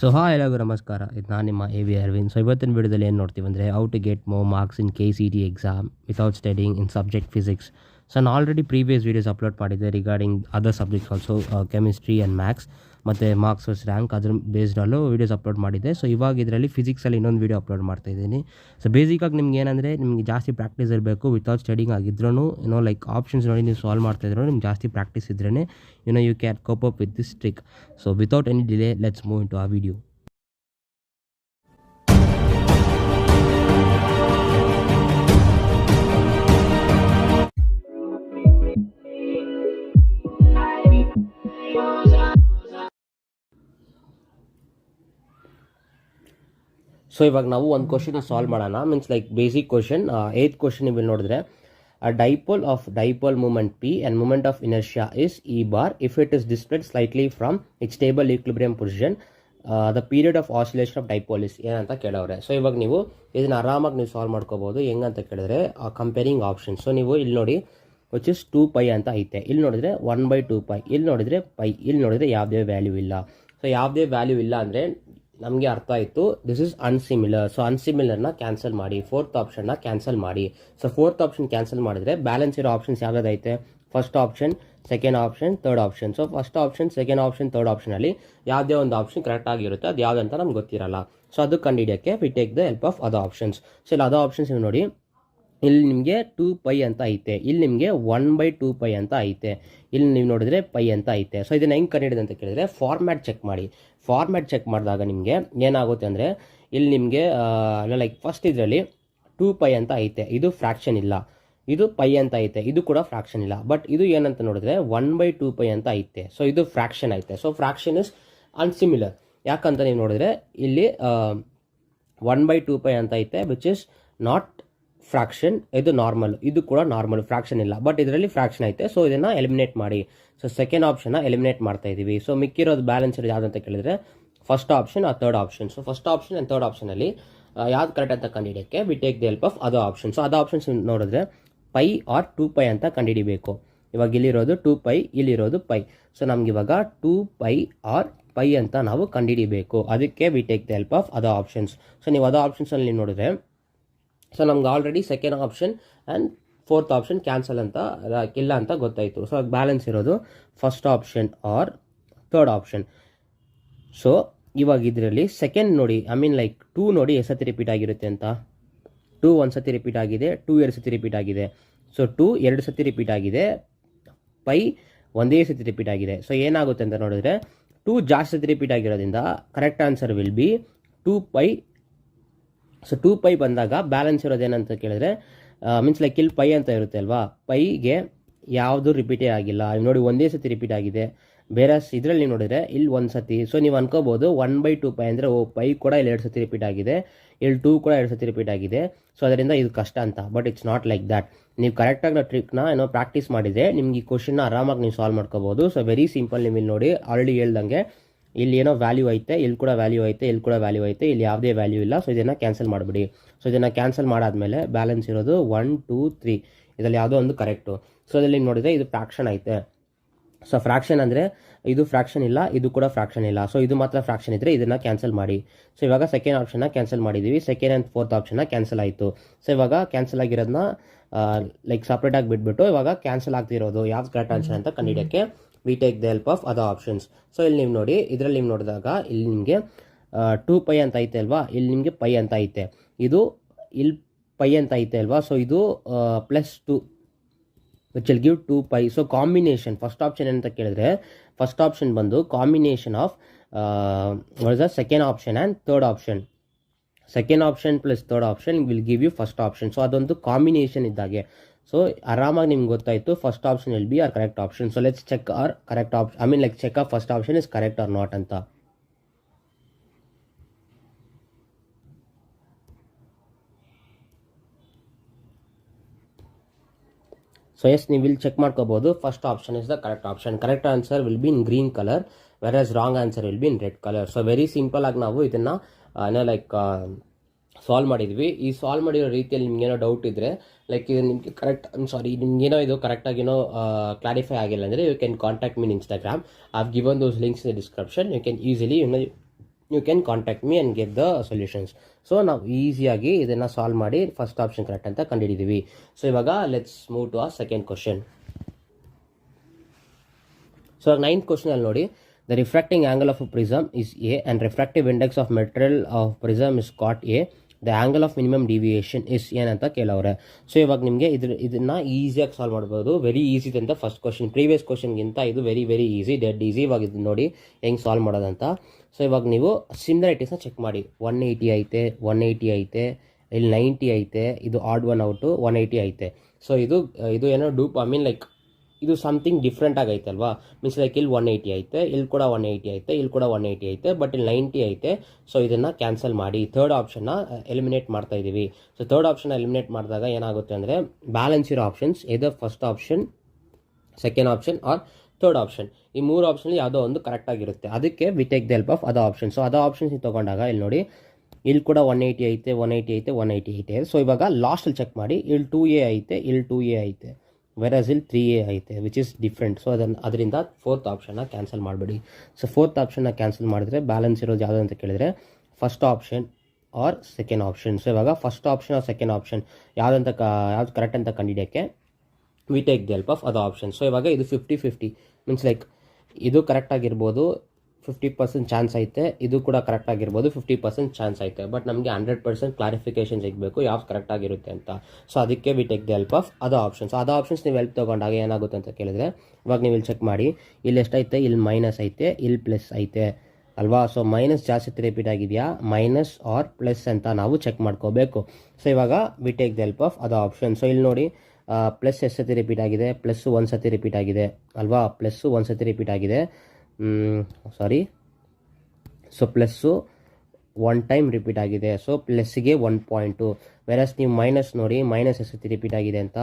So hi ಎಲ್ಲರಿಗೂ ನಮಸ್ಕಾರ. ಇದು ನಾನು ನಿಮ್ಮ ಎ ಅರವಿಂದ್. ಸೊ ಇವತ್ತಿನ ವಿಡಿಯೋದಲ್ಲಿ ಏನು ನೋಡ್ತೀವಿ ಅಂದರೆ how to get more marks in KCET exam without studying in subject physics. So ನಾನು ಆಲ್ರೆಡಿ ಪ್ರೀವಿಯಸ್ ವೀಡಿಯೋಸ್ ಅಪ್ಲೋಡ್ ಮಾಡಿದ್ದೆ regarding other subjects also, chemistry and maths ಮತ್ತು ಮಾರ್ಕ್ಸ್ ವರ್ಸ್ ರ್ಯಾಂಕ್ ಅದ್ರ ಬೇಸ್ಡಲ್ಲೂ ವೀಡಿಯೋಸ್ ಅಪ್ಲೋಡ್ ಮಾಡಿದ್ದೆ. ಸೊ ಇವಾಗ ಇದರಲ್ಲಿ ಫಿಸಿಕ್ಸಲ್ಲಿ ಇನ್ನೊಂದು ವೀಡಿಯೋ ಅಪ್ಲೋಡ್ ಮಾಡ್ತಾಯಿದ್ದೀನಿ. ಸೊ ಬೇಸಿಕಾಗಿ ನಿಮ್ಗೆ ಏನಂದರೆ ನಿಮಗೆ ಜಾಸ್ತಿ ಪ್ರಾಕ್ಟೀಸ್ ಇರಬೇಕು. ವಿತೌಟ್ ಸ್ಟಡಿಂಗ್ ಆಗಿದ್ರೂ ಲೈಕ್ ಆಪ್ಷನ್ಸ್ ನೋಡಿ ನೀವು ಸಾಲ್ವ್ ಮಾಡ್ತಾಯಿದ್ರು ನಿಮ್ಗೆ ಜಾಸ್ತಿ ಪ್ರಾಕ್ಟೀಸ್ ಇದ್ರೇ you can cope up with this trick. So without any delay let's move into ಆ ವಿಡಿಯೋ. ಸೊ ಇವಾಗ ನಾವು ಒಂದು ಕ್ವಶನ್ ಸಾಲ್ವ್ ಮಾಡೋಣ. Means like basic question. 8th question ನೀವು ನೋಡಿದ್ರೆ a dipole of dipole moment P and moment of inertia is E bar if it is displaced slightly from its stable equilibrium position, the period of oscillation of dipole is ಏನಂತ ಕೇಳವ್ರೆ. So ಇವಾಗ ನೀವು ಇದನ್ನ ಆರಾಮಾಗಿ ನೀವು solve ಮಾಡ್ಕೋಬಹುದು. ಹೆಂಗಂತ ಕೇಳಿದ್ರೆ comparing option. So ನೀವು ಇಲ್ಲಿ ನೋಡಿ ವಿಚ್ ಇಸ್ 2π ಅಂತ ಐತೆ, ಇಲ್ಲಿ ನೋಡಿದ್ರೆ 1/2π, ಇಲ್ಲಿ ನೋಡಿದ್ರೆ π, ಇಲ್ಲಿ ನೋಡಿದ್ರೆ ಯಾವುದೇ ವ್ಯಾಲ್ಯೂ ಇಲ್ಲ. ಸೊ ಯಾವುದೇ ವ್ಯಾಲ್ಯೂ ಇಲ್ಲ ಅಂದರೆ ನಮಗೆ ಅರ್ಥ ಆಯಿತು ದಿಸ್ ಇಸ್ ಅನ್ಸಿಮಿಲರ್. ಸೊ ಅನ್ಸಿಮಿಲರ್ನ ಕ್ಯಾನ್ಸಲ್ ಮಾಡಿ, 4th ಆಪ್ಷನ್ನ ಕ್ಯಾನ್ಸಲ್ ಮಾಡಿ. ಸೊ 4th ಆಪ್ಷನ್ ಕ್ಯಾನ್ಸಲ್ ಮಾಡಿದ್ರೆ ಬ್ಯಾಲೆನ್ಸ್ ಇರೋ ಆಪ್ಷನ್ಸ್ ಯಾವ್ದಾದೈತೆ, first option, second option, third option. So first option, second option, third ಆಪ್ಷನಲ್ಲಿ ಯಾವುದೇ ಒಂದು ಆಪ್ಷನ್ ಕರೆಕ್ಟ್ ಆಗಿರುತ್ತೆ, ಅದು ಯಾವುದಂತ ನಮ್ಗೆ ಗೊತ್ತಿರಲ್ಲ. ಸೊ ಅದು ಕಂಡುಹಿಡಿಯೋಕ್ಕೆ we take the help of other options. So ಇಲ್ಲಿ ಅದರ್ ಆಪ್ಷನ್ಸ್ ನೀವು ನೋಡಿ, ಇಲ್ಲಿ ನಿಮಗೆ 2π ಅಂತ ಐತೆ, ಇಲ್ಲಿ ನಿಮಗೆ 1/2π ಅಂತ ಐತೆ, ಇಲ್ಲಿ ನೀವು ನೋಡಿದ್ರೆ π ಅಂತ ಐತೆ. ಸೊ ಇದನ್ನ ಹೆಂಗೆ ಕಂಡುಹಿಡಿದೆ ಅಂತ ಕೇಳಿದ್ರೆ ಫಾರ್ಮ್ಯಾಟ್ ಚೆಕ್ ಮಾಡಿ. ಫಾರ್ಮ್ಯಾಟ್ ಚೆಕ್ ಮಾಡಿದಾಗ ನಿಮಗೆ ಏನಾಗುತ್ತೆ ಅಂದರೆ ಇಲ್ಲಿ ನಿಮಗೆ ಲೈಕ್ ಫಸ್ಟ್ ಇದರಲ್ಲಿ 2π ಅಂತ ಐತೆ, ಇದು ಫ್ರಾಕ್ಷನ್ ಇಲ್ಲ. ಇದು π ಅಂತ ಐತೆ, ಇದು ಕೂಡ ಫ್ರಾಕ್ಷನ್ ಇಲ್ಲ. ಬಟ್ ಇದು ಏನಂತ ನೋಡಿದ್ರೆ 1/2π ಅಂತ ಐತೆ. ಸೊ ಇದು ಫ್ರಾಕ್ಷನ್ ಐತೆ. So fraction is unsimilar. ಯಾಕಂತ ನೀವು ನೋಡಿದ್ರೆ ಇಲ್ಲಿ 1/2π ಅಂತ ಐತೆ ವಿಚ್ ಇಸ್ ನಾಟ್ ಫ್ರಾಕ್ಷನ್, ಇದು ನಾರ್ಮಲ್, ಇದು ಕೂಡ ನಾರ್ಮಲ್, ಫ್ರಾಕ್ಷನ್ ಇಲ್ಲ. ಬಟ್ ಇದರಲ್ಲಿ ಫ್ರಾಕ್ಷನ್ ಐತೆ. ಸೊ ಇದನ್ನು ಎಲಿಮಿನೇಟ್ ಮಾಡಿ. ಸೊ ಸೆಕೆಂಡ್ ಆಪ್ಷನ್ನ ಎಲಿಮಿನೇಟ್ ಮಾಡ್ತಾ ಇದ್ದೀವಿ. ಸೊ ಮಿಕ್ಕಿರೋದು ಬ್ಯಾಲೆನ್ಸ್ ಇರೋದು ಯಾವ್ದು ಅಂತ ಕೇಳಿದ್ರೆ ಫಸ್ಟ್ ಆಪ್ಷನ್ ಆ third option. So first option and third ಆಪ್ಷನಲ್ಲಿ ಯಾವ್ದು ಕರೆಕ್ಟ್ ಅಂತ ಕಂಡುಹಿಡಿಯೋಕ್ಕೆ we take the help of other option. So other options ನೋಡಿದ್ರೆ π ಆರ್ 2π ಅಂತ ಕಂಡುಹಿಡಿಬೇಕು. ಇವಾಗ ಇಲ್ಲಿರೋದು 2π, ಇಲ್ಲಿರೋದು π. ಸೊ ನಮ್ಗೆ ಇವಾಗ 2π ಆರ್ π ಅಂತ ನಾವು ಕಂಡುಹಿಡಿಬೇಕು. ಅದಕ್ಕೆ V take the help of other options. So ನೀವು ಅದರ್ ಆಪ್ಷನ್ಸಲ್ಲಿ ನೋಡಿದ್ರೆ ಸೊ ನಮ್ಗೆ already second option and 4th option cancel ಅಂತ ಇಲ್ಲ ಅಂತ ಗೊತ್ತಾಯಿತು. ಸೊ ಬ್ಯಾಲೆನ್ಸ್ ಇರೋದು first option R third option. So ಇವಾಗ ಇದರಲ್ಲಿ ಸೆಕೆಂಡ್ ನೋಡಿ, ಐ ಮೀನ್ ಲೈಕ್ 2 ನೋಡಿ ಎಷ್ಟು ಸತಿ ರಿಪೀಟ್ ಆಗಿರುತ್ತೆ ಅಂತ. 2 ಒಂದು ಸತಿ ರಿಪೀಟ್ ಆಗಿದೆ, 2 2 ಸತಿ ರಿಪೀಟ್ ಆಗಿದೆ. ಸೊ 2 2 ಸತಿ ರಿಪೀಟ್ ಆಗಿದೆ, π ಒಂದೇ ಸತಿ ರಿಪೀಟ್ ಆಗಿದೆ. ಸೊ ಏನಾಗುತ್ತೆ ಅಂತ ನೋಡಿದ್ರೆ 2 ಜಾಸ್ತಿ ಸತಿ ರಿಪೀಟ್ ಆಗಿರೋದ್ರಿಂದ correct answer will be 2π. So 2π ಬಂದಾಗ ಬ್ಯಾಲೆನ್ಸ್ ಇರೋದೇನಂತ ಕೇಳಿದ್ರೆ ಮೀನ್ಸ್ ಲೈಕ್ ಇಲ್ಲಿ π ಅಂತ ಇರುತ್ತೆ ಅಲ್ವಾ, ಪೈಗೆ ಯಾವುದು ರಿಪೀಟೇ ಆಗಿಲ್ಲ. ನೋಡಿ ಒಂದೇ ಸತಿ ರಿಪೀಟ್ ಆಗಿದೆ. ಬೇರೆ ಇದರಲ್ಲಿ ನೀವು ನೋಡಿದ್ರೆ ಇಲ್ಲಿ ಒಂದು ಸತಿ. ಸೊ ನೀವು ಅನ್ಕೋಬೋದು 1/2π ಅಂದರೆ π ಕೂಡ ಇಲ್ಲಿ 2 ಸತಿ ರಿಪೀಟ್ ಆಗಿದೆ, ಇಲ್ಲಿ 2 ಕೂಡ 2 ಸತಿ ರಿಪೀಟ್ ಆಗಿದೆ. ಸೊ ಅದರಿಂದ ಇದು ಕಷ್ಟ ಅಂತ. But it's not like that. ನೀವು ಕರೆಕ್ಟಾಗಿ ಟ್ರಿಕ್ನ ಪ್ರಾಕ್ಟೀಸ್ ಮಾಡಿದರೆ ನಿಮ್ಗೆ ಈ ಕ್ವಶನ್ನ ಆರಾಮಾಗಿ ನೀವು ಸಾಲ್ವ್ ಮಾಡ್ಕೋಬೋದು. So very simple. ನೀವು ಇಲ್ಲಿ ನೋಡಿ ಆಲ್ರೆಡಿ ಹೇಳ್ದಂಗೆ ಇಲ್ಲಿ ಏನೋ ವ್ಯಾಲ್ಯೂ ಐತೆ, ಇಲ್ಲಿ ಕೂಡ ವ್ಯಾಲ್ಯೂ ಐತೆ, ಇಲ್ಲಿ ಕೂಡ ವ್ಯಾಲ್ಯೂ ಐತೆ, ಇಲ್ಲಿ ಯಾವುದೇ ವ್ಯಾಲ್ಯೂ ಇಲ್ಲ. ಸೊ ಇದನ್ನು ಕ್ಯಾನ್ಸಲ್ ಮಾಡಿಬಿಡಿ. ಸೊ ಇದನ್ನು ಕ್ಯಾನ್ಸಲ್ ಮಾಡಾದ್ಮೇಲೆ ಬ್ಯಾಲೆನ್ಸ್ ಇರೋದು 1 2 3, ಇದರಲ್ಲಿ ಯಾವುದೋ ಒಂದು ಕರೆಕ್ಟು. ಸೊ ಇದರಲ್ಲಿ ನೋಡಿದರೆ ಇದು ಫ್ರಾಕ್ಷನ್ ಐತೆ. ಸೊ ಫ್ರಾಕ್ಷನ್ ಅಂದರೆ ಇದು ಫ್ರಾಕ್ಷನ್ ಇಲ್ಲ, ಇದು ಕೂಡ ಫ್ರಾಕ್ಷನ್ ಇಲ್ಲ. ಸೊ ಇದು ಮಾತ್ರ ಫ್ರಾಕ್ಷನ್ ಇದ್ದರೆ ಇದನ್ನು ಕ್ಯಾನ್ಸಲ್ ಮಾಡಿ. ಸೊ ಇವಾಗ ಸೆಕೆಂಡ್ ಆಪ್ಷನ್ನ ಕ್ಯಾನ್ಸಲ್ ಮಾಡಿದ್ದೀವಿ, ಸೆಕೆಂಡ್ ಆ್ಯಂಡ್ 4th ಆಪ್ಷನ್ನ ಕ್ಯಾನ್ಸಲ್ ಆಯಿತು. ಸೊ ಇವಾಗ ಕ್ಯಾನ್ಸಲ್ ಆಗಿರೋದನ್ನ ಲೈಕ್ ಸಪ್ರೇಟಾಗಿ ಬಿಟ್ಬಿಟ್ಟು ಇವಾಗ ಕ್ಯಾನ್ಸಲ್ ಆಗ್ತಿರೋದು ಯಾವ್ದು ಕರೆಕ್ಟ್ ಆನ್ಸರ್ ಅಂತ ಕಂಡುಹಿಡಿಯೋಕ್ಕೆ we take the help of other options. So ಇಲ್ಲಿ ನೀವು ನೋಡಿ, ಇದರಲ್ಲಿ ನೀವು ನೋಡಿದಾಗ ಇಲ್ಲಿ ನಿಮಗೆ 2π ಅಂತ ಐತೆ ಅಲ್ವಾ, ಇಲ್ಲಿ ನಿಮಗೆ π ಅಂತ ಐತೆ, ಇದು ಇಲ್ಲಿ π ಅಂತ ಐತೆ ಅಲ್ವಾ. ಸೊ ಇದು +2 which will give 2π. So combination first option ಏನಂತ ಕೇಳಿದ್ರೆ ಫಸ್ಟ್ ಆಪ್ಷನ್ ಬಂದು combination of second option and third option. Second option plus third option will give you first option. So ಅದೊಂದು ಕಾಂಬಿನೇಷನ್ ಇದ್ದಾಗೆ. ಸೊ ಆರಾಮಾಗಿ ನಿಮ್ಗೆ ಗೊತ್ತಾಯಿತು first option will be or correct option. So let's check or correct option, I mean like check of first option is correct or not ಅಂತ. So yes, ನೀವು ಇಲ್ಲಿ check ಮಾಡ್ಕೋಬಹುದು first option is the correct option. Correct answer will B in green colour, virus wrong answer will B in red colour. So very simple ಆಗಿ ನಾವು ಇದನ್ನು like solve ಮಾಡಿದ್ವಿ. ಈ solve ಮಾಡಿರೋ ರೀತಿಯಲ್ಲಿ ನಿಮ್ಗೇನೋ ಡೌಟ್ ಇದ್ದರೆ ಲೈಕ್ ಇದು ನಿಮಗೆ ಕರೆಕ್ಟ್ ನಿಮ್ಗೇನೋ ಇದು ಕರೆಕ್ಟಾಗೇನೋ ಕ್ಲಾರಿಫೈ ಆಗಿಲ್ಲ ಅಂದರೆ you can contact mean Instagram. I have given those links in the description. You can easily you can contact me and get the solutions. So ನಾವು ಈಸಿಯಾಗಿ ಇದನ್ನು ಸಾಲ್ವ್ ಮಾಡಿ ಫಸ್ಟ್ ಆಪ್ಷನ್ ಕರೆಕ್ಟ್ ಅಂತ ಕಂಡುಹಿಡಿದೀವಿ. So ಇವಾಗ let's move to ಆ second question. So 9th question ಅಲ್ಲಿ ನೋಡಿ, the refracting angle of prism is A and refractive index of material of prism is cot A, the angle of minimum deviation is ಏನಂತ ಕೇಳವ್ರೆ. So ಇವಾಗ ನಿಮಗೆ ಇದನ್ನ ಈಸಿಯಾಗಿ solve ಮಾಡ್ಬೋದು. Very easy ಅಂತ first question, previous ಕ್ವಶನ್ಗಿಂತ ಇದು very very easy, dead easy. ಇವಾಗ ಇದು ನೋಡಿ ಹೆಂಗೆ ಸಾಲ್ವ್ ಮಾಡೋದಂತ. ಸೊ ಇವಾಗ ನೀವು ಸಿಮಿಲಾರಿಟೀಸ್ನ ಚೆಕ್ ಮಾಡಿ. 180 ಐತೆ, 180 ಐತೆ, ಇಲ್ಲಿ 90 ಐತೆ, ಇದು ಆಡ್ ಒನ್ ಔಟು 180 ಐತೆ. ಸೊ ಇದು ಏನೋ ಡೂಪ್, ಐ ಮೀನ್ ಲೈಕ್ ಇದು ಸಮಥಿಂಗ್ ಡಿಫ್ರೆಂಟ್ ಆಗೈತೆ ಅಲ್ವಾ. ಮೀನ್ಸ್ ಲೈಕ್ ಇಲ್ಲಿ 180 ಐತೆ, ಇಲ್ಲಿ ಕೂಡ 180 ಐತೆ, ಇಲ್ಲಿ ಕೂಡ 180 ಐತೆ, ಬಟ್ ಇಲ್ಲಿ 90 ಐತೆ. ಸೊ ಇದನ್ನು ಕ್ಯಾನ್ಸಲ್ ಮಾಡಿ ಥರ್ಡ್ ಆಪ್ಷನ್ನ ಎಲಿಮಿನೇಟ್ ಮಾಡ್ತಾ ಇದ್ದೀವಿ. ಸೊ ಥರ್ಡ್ ಆಪ್ಷನ್ನ ಎಲಿಮಿನೇಟ್ ಮಾಡಿದಾಗ ಏನಾಗುತ್ತೆ ಅಂದರೆ ಬ್ಯಾಲೆನ್ಸ್ ಇರೋ ಆಪ್ಷನ್ಸ್ ಇದರ್ first option, second option R third option. ಈ 3 ಆಪ್ಷನ್ ಯಾವುದೋ ಒಂದು ಕರೆಕ್ಟಾಗಿರುತ್ತೆ. ಅದಕ್ಕೆ V take the help of other option. So other options ತೊಗೊಂಡಾಗ ಇಲ್ಲಿ ನೋಡಿ, ಇಲ್ಲಿ ಕೂಡ 180 ಐತೆ, 180 ಐತೆ, 180 ಐತೆ. ಸೊ ಇವಾಗ ಲಾಸ್ಟಲ್ಲಿ ಚೆಕ್ ಮಾಡಿ, ಇಲ್ಲಿ 2A ಐತೆ, ಇಲ್ಲಿ 2A ಐತೆ, ವೆರಸ್ ಇಲ್ಲಿ 3A ಐತೆ, ವಿಚ್ ಇಸ್ ಡಿಫ್ರೆಂಟ್. ಸೊ ಅದರಿಂದ ಫೋರ್ತ್ ಆಪ್ಷನ್ನ ಕ್ಯಾನ್ಸಲ್ ಮಾಡಿಬಿಡಿ. ಸೊ ಫೋರ್ತ್ ಆಪ್ಷನ್ನ ಕ್ಯಾನ್ಸಲ್ ಮಾಡಿದ್ರೆ ಬ್ಯಾಲೆನ್ಸ್ ಇರೋದು ಯಾವುದು ಅಂತ ಕೇಳಿದ್ರೆ first option or second option. So ಇವಾಗ first option or second option ಯಾವ್ದು ಕರೆಕ್ಟ್ ಅಂತ ಕಂಡುಹಿಡಿಯೋಕ್ಕೆ we take the help of other option. So ಇವಾಗ ಇದು 50-50 ಮೀನ್ಸ್ ಲೈಕ್ ಇದು ಕರೆಕ್ಟ್ ಆಗಿರ್ಬೋದು, 50% ಚಾನ್ಸ್ ಐತೆ, ಇದು ಕೂಡ ಕರೆಕ್ಟ್ ಆಗಿರ್ಬೋದು, 50% ಚಾನ್ಸ್ ಐತೆ. ಬಟ್ ನಮಗೆ 100% ಕ್ಲಾರಿಫಿಕೇಶನ್ ಸಿಗಬೇಕು ಯಾವ್ದು ಕರೆಕ್ಟ್ ಆಗಿರುತ್ತೆ ಅಂತ. ಸೊ ಅದಕ್ಕೆ V take the help of other options. Other options ನೀವು ಹೆಲ್ಪ್ ತೊಗೊಂಡಾಗ ಏನಾಗುತ್ತೆ ಅಂತ ಕೇಳಿದ್ರೆ, ಇವಾಗ ನೀವು ಇಲ್ಲಿ ಚೆಕ್ ಮಾಡಿ, ಇಲ್ಲಿ ಎಷ್ಟೈತೆ, ಇಲ್ಲಿ ಮೈನಸ್ ಐತೆ, ಇಲ್ಲಿ ಪ್ಲಸ್ ಐತೆ ಅಲ್ವಾ. ಸೊ ಮೈನಸ್ ಜಾಸ್ತಿ ರಿಪೀಟ್ ಆಗಿದೆಯಾ, ಮೈನಸ್ ಆರ್ ಪ್ಲಸ್ ಅಂತ ನಾವು ಚೆಕ್ ಮಾಡ್ಕೋಬೇಕು. ಸೊ ಇವಾಗ V take the help of other option. So ಇಲ್ಲಿ ನೋಡಿ, ಪ್ಲಸ್ ಎಷ್ಟು ಸತಿ ರಿಪೀಟ್ ಆಗಿದೆ, ಪ್ಲಸ್ಸು ಒಂದು ಸತಿ ರಿಪೀಟ್ ಆಗಿದೆ ಅಲ್ವಾ, ಪ್ಲಸ್ಸು ಒಂದು ಸತಿ ರಿಪೀಟ್ ಆಗಿದೆ, sorry. So plus 1 time repeat ಆಗಿದೆ. ಸೊ ಪ್ಲಸ್ಸಿಗೆ 1 ಪಾಯಿಂಟು. ವೆರಸ್ ನೀವು ಮೈನಸ್ ನೋಡಿ, ಮೈನಸ್ ಎಷ್ಟು ಸತಿ ರಿಪೀಟ್ ಆಗಿದೆ ಅಂತ,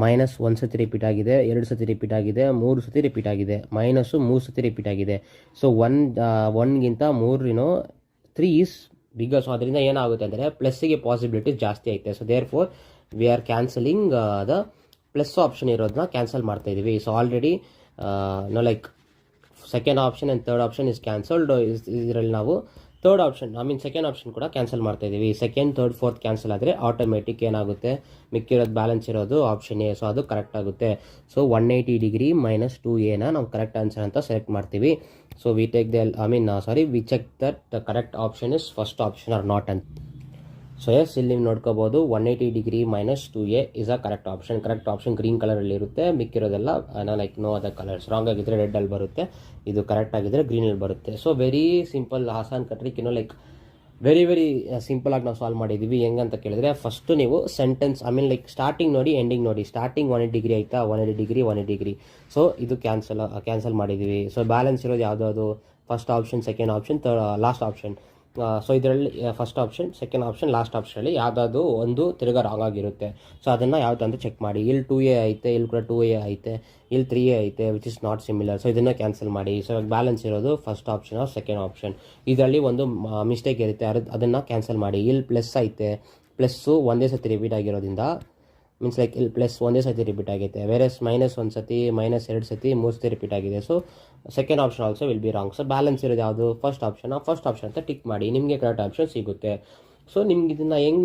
ಮೈನಸ್ 1 ಸತಿ ರಿಪೀಟ್ ಆಗಿದೆ, 2 ಸತಿ ರಿಪೀಟ್ ಆಗಿದೆ, 3 ಸತಿ ರಿಪೀಟ್ ಆಗಿದೆ, ಮೈನಸ್ಸು 3 ಸತಿ ರಿಪೀಟ್ ಆಗಿದೆ. ಸೊ 1ಗಿಂತ 3 ಈಸ್ ಬಿಗ್ಗರ್. ಸೊ ಅದರಿಂದ ಏನಾಗುತ್ತೆ ಅಂದರೆ ಪ್ಲಸ್ಸಿಗೆ ಪಾಸಿಬಿಲಿಟೀಸ್ ಜಾಸ್ತಿ ಐತೆ. So therefore we are cancelling the plus option ಇರೋದನ್ನ ಕ್ಯಾನ್ಸಲ್ ಮಾಡ್ತಾ ಇದ್ದೀವಿ. So already like second option and third option is cancelled. ಇದರಲ್ಲಿ ನಾವು third option, I mean second option ಕೂಡ ಕ್ಯಾನ್ಸಲ್ ಮಾಡ್ತಾ ಇದ್ದೀವಿ. ಸೆಕೆಂಡ್, ಥರ್ಡ್, ಫೋರ್ತ್ ಕ್ಯಾನ್ಸಲ್ ಆದರೆ automatic ಏನಾಗುತ್ತೆ, ಮಿಕ್ಕಿರೋದು ಬ್ಯಾಲೆನ್ಸ್ ಇರೋದು ಆಪ್ಷನ್ ಎ. ಸೊ ಅದು ಕರೆಕ್ಟ್ ಆಗುತ್ತೆ. ಸೊ 180 ಡಿಗ್ರಿ ಮೈನಸ್ 2A ನಾವು ಕರೆಕ್ಟ್ ಆನ್ಸರ್ ಅಂತ ಸೆಲೆಕ್ಟ್ ಮಾಡ್ತೀವಿ. So we take we check that the correct option is first option or not ಅಂತ. ಸೊ ಎಸ್, ಇಲ್ಲಿ ನೀವು ನೋಡ್ಕೋಬೋದು 180 degree minus 2A is a correct option. Correct option green ಕಲರಲ್ಲಿ ಇರುತ್ತೆ, ಮಿಕ್ಕಿರೋದೆಲ್ಲ like no other colours. Wrong ಆಗಿದ್ರೆ ರೆಡ್ಡಲ್ಲಿ ಬರುತ್ತೆ, ಇದು ಕರೆಕ್ಟ್ ಆಗಿದ್ರೆ ಗ್ರೀನಲ್ಲಿ ಬರುತ್ತೆ. ಸೊ ವೆರಿ ಸಿಂಪಲ್, ಆಸಾನ್ ಕಟ್ರಿಕ್, ಲೈಕ್ ವೆರಿ ವೆರಿ ಸಿಂಪಲ್ ಆಗಿ ನಾವು ಸಾಲ್ವ್ ಮಾಡಿದ್ದೀವಿ. ಹೆಂಗಂತ ಕೇಳಿದ್ರೆ, ಫಸ್ಟು ನೀವು sentence, I mean like starting ನೋಡಿ, ಎಂಡಿಂಗ್ ನೋಡಿ. ಸ್ಟಾರ್ಟಿಂಗ್ 180 ಡಿಗ್ರಿ ಆಯಿತಾ, 180 ಡಿಗ್ರಿ 180 ಡಿಗ್ರಿ. ಸೊ ಇದು ಕ್ಯಾನ್ಸಲ್ ಮಾಡಿದ್ದೀವಿ. ಸೊ ಬ್ಯಾಲೆನ್ಸ್ ಇರೋದು ಯಾವುದಾದ್ರು first option, second option, last option. So ಇದರಲ್ಲಿ first option, second option, last ಆಪ್ಷನಲ್ಲಿ ಯಾವುದಾದ್ರು ಒಂದು ತಿರ್ಗಾ ರಾಂಗ್ ಆಗಿರುತ್ತೆ. ಸೊ ಅದನ್ನು ಯಾವ್ದಂತ ಚೆಕ್ ಮಾಡಿ. ಇಲ್ಲಿ 2A ಐತೆ, ಇಲ್ಲಿ ಕೂಡ 2A ಐತೆ, ಇಲ್ಲಿ 3A ಐತೆ, which is not similar. So ಇದನ್ನು ಕ್ಯಾನ್ಸಲ್ ಮಾಡಿ. ಸೊ ಬ್ಯಾಲೆನ್ಸ್ ಇರೋದು first option or second option. ಇದರಲ್ಲಿ ಒಂದು ಮಿಸ್ಟೇಕ್ ಇರುತ್ತೆ, ಅದನ್ನು ಕ್ಯಾನ್ಸಲ್ ಮಾಡಿ. ಇಲ್ಲಿ ಪ್ಲಸ್ ಐತೆ, ಪ್ಲಸ್ಸು ಒಂದೇ ಸತಿ ರಿಪೀಟ್ ಆಗಿರೋದ್ರಿಂದ, ಮೀನ್ಸ್ ಲೈಕ್ ಇಲ್ಲಿ ಪ್ಲಸ್ ಒಂದೇ ಸತಿ ರಿಪೀಟ್ ಆಗೈತೆ, ವೆರಸ್ ಮೈನಸ್ 1 ಸತಿ, ಮೈನಸ್ 2 ಸತಿ, 3 ಸತಿ ರಿಪೀಟ್ ಆಗಿದೆ. So second option also will be wrong. So balance ಇರೋದು ಯಾವುದು, ಫಸ್ಟ್ ಆಪ್ಷನ್ ಅಂತ ಟಿಕ್ ಮಾಡಿ, ನಿಮಗೆ ಕರೆಕ್ಟ್ ಆಪ್ಷನ್ ಸಿಗುತ್ತೆ. ಸೊ ನಿಮ್ಗೆ ಇದನ್ನು ಹೆಂಗೆ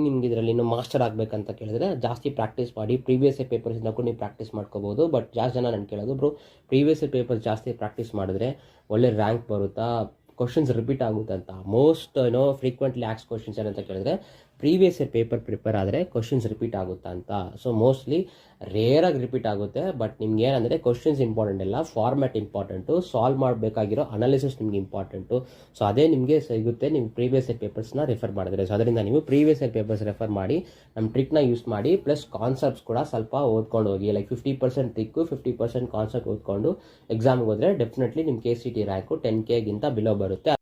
ನಿಮ್ಗೆ ಇದರಲ್ಲಿ ಇನ್ನೂ ಮಾಸ್ಟರ್ ಆಗಬೇಕಂತ ಕೇಳಿದ್ರೆ, ಜಾಸ್ತಿ ಪ್ರಾಕ್ಟೀಸ್ ಮಾಡಿ. ಪ್ರೀವಿಯಸ್ ಇಯರ್ ಪೇಪರ್ಸಿಂದ ಕೂಡ ನೀವು ಪ್ರಾಕ್ಟೀಸ್ ಮಾಡ್ಕೋಬೋದು. ಬಟ್ ಜಾಸ್ತಿ ಜನ ನಾನು ಕೇಳೋದು, ಬ್ರೋ ಪ್ರೀವಿಯಸ್ ಇಯರ್ ಪೇಪರ್ಸ್ ಜಾಸ್ತಿ ಪ್ರಾಕ್ಟೀಸ್ ಮಾಡಿದ್ರೆ ಒಳ್ಳೆ ರ್ಯಾಂಕ್ ಬರುತ್ತಾ, ಕ್ವಶನ್ಸ್ ರಿಪೀಟ್ ಆಗುತ್ತೆ ಅಂತ. ಮೋಸ್ಟ್ ಫ್ರೀಕ್ವೆಂಟ್ಲಿ ಆಕ್ಸ್ ಕ್ವಶನ್ಸ್ ಏನಂತ ಕೇಳಿದ್ರೆ, ಪ್ರೀವಿಯಸ್ ಇಯರ್ ಪೇಪರ್ ಪ್ರಿಪೇರ್ ಆದರೆ ಕ್ವಶನ್ಸ್ ರಿಪೀಟ್ ಆಗುತ್ತಾ ಅಂತ. ಸೊ ಮೋಸ್ಟ್ಲಿ ರೇರಾಗಿ ರಿಪೀಟ್ ಆಗುತ್ತೆ. ಬಟ್ ನಿಮ್ಗೆ ಏನಂದರೆ ಕ್ವಶನ್ಸ್ ಇಂಪಾರ್ಟೆಂಟ್ ಇಲ್ಲ, ಫಾರ್ಮ್ಯಾಟ್ ಇಂಪಾರ್ಟೆಂಟು, ಸಾಲ್ವ್ ಮಾಡಬೇಕಾಗಿರೋ ಅನಾಲಿಸಿಸ್ ನಿಮ್ಗೆ ಇಂಪಾರ್ಟೆಂಟು. ಸೊ ಅದೇ ನಿಮಗೆ ಸಿಗುತ್ತೆ ನೀವು ಪ್ರೀವಿಯಸ್ ಇಯರ್ ಪೇಪರ್ಸ್ನ ರೆಫರ್ ಮಾಡಿದ್ರೆ. ಸೊ ಅದರಿಂದ ನೀವು ಪ್ರೀವಿಯಸ್ ಇಯರ್ ಪೇಪರ್ಸ್ ರೆಫರ್ ಮಾಡಿ, ನಮ್ಮ ಟ್ರಿಕ್ನ ಯೂಸ್ ಮಾಡಿ, ಪ್ಲಸ್ ಕಾನ್ಸೆಪ್ಟ್ಸ್ ಕೂಡ ಸ್ವಲ್ಪ ಓದ್ಕೊಂಡು ಹೋಗಿ. ಲೈಕ್ 50% ಟ್ರಿಕ್ಕು, 50% ಕಾನ್ಸೆಪ್ಟ್ ಓದ್ಕೊಂಡು ಎಕ್ಸಾಮ್ಗೆ ಹೋದರೆ ಡೆಫಿನೆಟ್ಲಿ ನಿಮ್ಮ KCT ರ್ಯಾಂಕು 10Kಗಿಂತ ಬಿಲೋ ಬರುತ್ತೆ.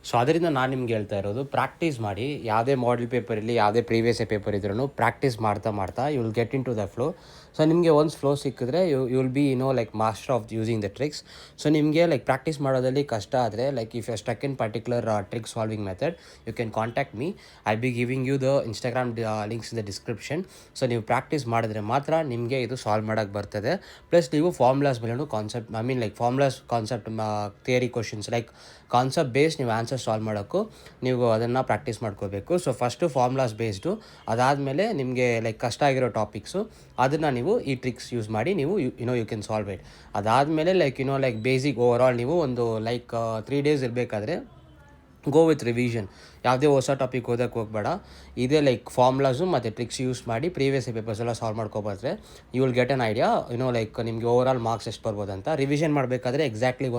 ಸೊ ಅದರಿಂದ ನಾನು ನಿಮ್ಗೆ ಹೇಳ್ತಾ ಇರೋದು, ಪ್ರಾಕ್ಟೀಸ್ ಮಾಡಿ. ಯಾವುದೇ ಮಾಡೆಲ್ ಪೇಪರ್ ಇರಲಿ, ಯಾವುದೇ ಪ್ರೀವಿಯಸ್ ಪೇಪರ್ ಇದ್ರೂ ಪ್ರಾಕ್ಟೀಸ್ ಮಾಡ್ತಾ you will get into the flow. So ನಿಮಗೆ ಒನ್ಸ್ ಫ್ಲೋ ಸಿಕ್ಕಿದ್ರೆ you will be like master of using the tricks. So ನಿಮಗೆ ಲೈಕ್ ಪ್ರಾಕ್ಟೀಸ್ ಮಾಡೋದಲ್ಲಿ ಕಷ್ಟ ಆದರೆ like if you stuck in particular trick solving method, you can contact me. I be giving you the Instagram links in the description. So ನೀವು practice ಮಾಡಿದ್ರೆ ಮಾತ್ರ ನಿಮಗೆ ಇದು solve ಮಾಡೋಕ್ಕೆ ಬರ್ತದೆ. ಪ್ಲಸ್ ನೀವು ಫಾರ್ಮುಲಾಸ್ ಮೇಲೂ concept, I mean like formulas concept theory questions like concept base ನೀವು ಆನ್ಸರ್ ಸಾಲ್ವ್ ಮಾಡೋಕ್ಕೂ ನೀವು ಅದನ್ನು ಪ್ರಾಕ್ಟೀಸ್ ಮಾಡ್ಕೋಬೇಕು. ಸೊ ಫಸ್ಟು ಫಾರ್ಮುಲಾಸ್ ಬೇಸ್ಡು, ಅದಾದಮೇಲೆ ನಿಮಗೆ ಲೈಕ್ ಕಷ್ಟ ಆಗಿರೋ ಟಾಪಿಕ್ಸು ಅದನ್ನು ನೀವು ಈ ಟ್ರಿಕ್ಸ್ ಯೂಸ್ ಮಾಡಿ ನೀವು ಯು ಕ್ಯಾನ್ ಸಾಲ್ವ್ ಇಟ್. ಅದಾದಮೇಲೆ like like basic over all ನೀವು ಒಂದು ಲೈಕ್ 3 days ಇರಬೇಕಾದ್ರೆ ಗೋ ವಿತ್ ರಿವಿಷನ್. ಯಾವುದೇ ಹೊಸ ಟಾಪಿಕ್ ಓದೋಕ್ಕೆ ಹೋಗಬೇಡ. ಇದೇ ಲೈಕ್ ಫಾರ್ಮುಲಾಸು ಮತ್ತು ಟ್ರಿಕ್ಸ್ ಯೂಸ್ ಮಾಡಿ ಪ್ರೀವಿಯಸ್ ಪೇಪರ್ಸ್ ಎಲ್ಲ ಸಾಲ್ವ್ ಮಾಡ್ಕೊಬಾರ್ದ್ರೆ you will get an idea like ನಿಮಗೆ ಓವರ್ ಆಲ್ ಮಾರ್ಕ್ಸ್ ಎಷ್ಟು ಬರ್ಬೋದು ಅಂತ. ರಿವಿಷನ್ ಮಾಡಬೇಕಾದ್ರೆ ಎಕ್ಸಾಕ್ಟ್ಲಿ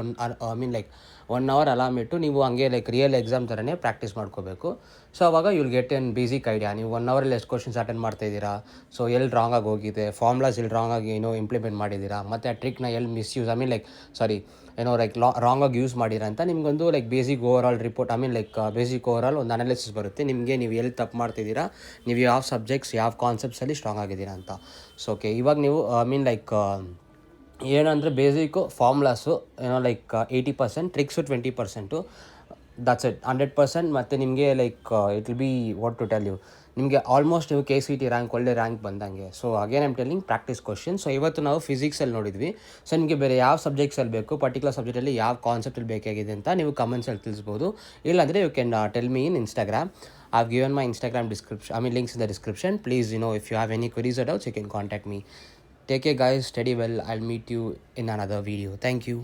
1 hour ಅಲಾರ್ಮ್ ಇಟ್ಟು ನೀವು ಹಂಗೆ ಲೈಕ್ ರಿಯಲ್ ಎಕ್ಸಾಮ್ ಥರನೇ ಪ್ರಾಕ್ಟೀಸ್ ಮಾಡ್ಕೋಬೇಕು. ಸೊ ಅವಾಗ you will get an basic idea. ನೀವು 1 hour ಎಷ್ಟು ಕ್ವಶನ್ಸ್ ಅಟೆಂಡ್ ಮಾಡ್ತಾಯಿದ್ದೀರಾ, ಸೊ ಎಲ್ಲಿ ರಾಂಗಾಗಿ ಹೋಗಿದೆ, ಫಾರ್ಮುಲಾಸ್ ಎಲ್ಲಿ ರಾಂಗಾಗಿ ಇಂಪ್ಲಿಮೆಂಟ್ ಮಾಡಿದ್ದೀರಾ, ಮತ್ತು ಆ ಟ್ರಿಕ್ನ ಎಲ್ಲಿ ಮಿಸ್ಯೂಸ್ ಲೈಕ್ ರಾಂಗಾಗಿ ಯೂಸ್ ಮಾಡಿರಾ ಅಂತ ನಿಮಗೊಂದು like basic over all report, basic over all ಒಂದು ಅನಾಲಿಸಿಸ್ ಬರುತ್ತೆ ನಿಮಗೆ. ನೀವು ಎಲ್ಲಿ ತಪ್ಪು ಮಾಡ್ತಿದ್ದೀರಾ, ನೀವು ಯಾವ ಸಬ್ಜೆಕ್ಟ್ಸ್ ಯಾವ ಕಾನ್ಸೆಪ್ಟ್ಸಲ್ಲಿ ಸ್ಟ್ರಾಂಗ್ ಆಗಿದ್ದೀರಾ ಅಂತ. ಸೊ ಓಕೆ, ಇವಾಗ ನೀವು ಲೈಕ್ ಏನಂದರೆ basic formulas like 80%, tricks 20%, that's it. 100% ಮತ್ತು ನಿಮಗೆ like it will be what to tell you, ನಿಮಗೆ ಆಲ್ಮೋಸ್ಟ್ ನೀವು KCT ರ್ಯಾಂಕ್ ಒಳ್ಳೆ ರ್ಯಾಂಕ್ ಬಂದಂಗೆ. So again I'm telling practice question. So ಇವತ್ತು ನಾವು ಫಿಸಿಕ್ಸಲ್ಲಿ ನೋಡಿದ್ವಿ. ಸೊ ನಿಮಗೆ ಬೇರೆ ಯಾವ ಸಬ್ಜೆಕ್ಟ್ಸಲ್ಲಿ ಬೇಕು, ಪರ್ಟಿಕ್ಯುಲರ್ ಸಬ್ಜೆಕ್ಟಲ್ಲಿ ಯಾವ ಕಾನ್ಸೆಪ್ಟಲ್ಲಿ ಬೇಕಾಗಿದೆ ಅಂತ ನೀವು ಕಮೆಂಟ್ಸಲ್ಲಿ ತಿಳಿಸ್ಬೋದು. ಇಲ್ಲಾಂದರೆ you can tell me in Instagram. I've given my Instagram description, links in the description. Please, if you have any queries or doubts, you can contact me. Take care guys, study well. I'll meet you in another video. Thank you.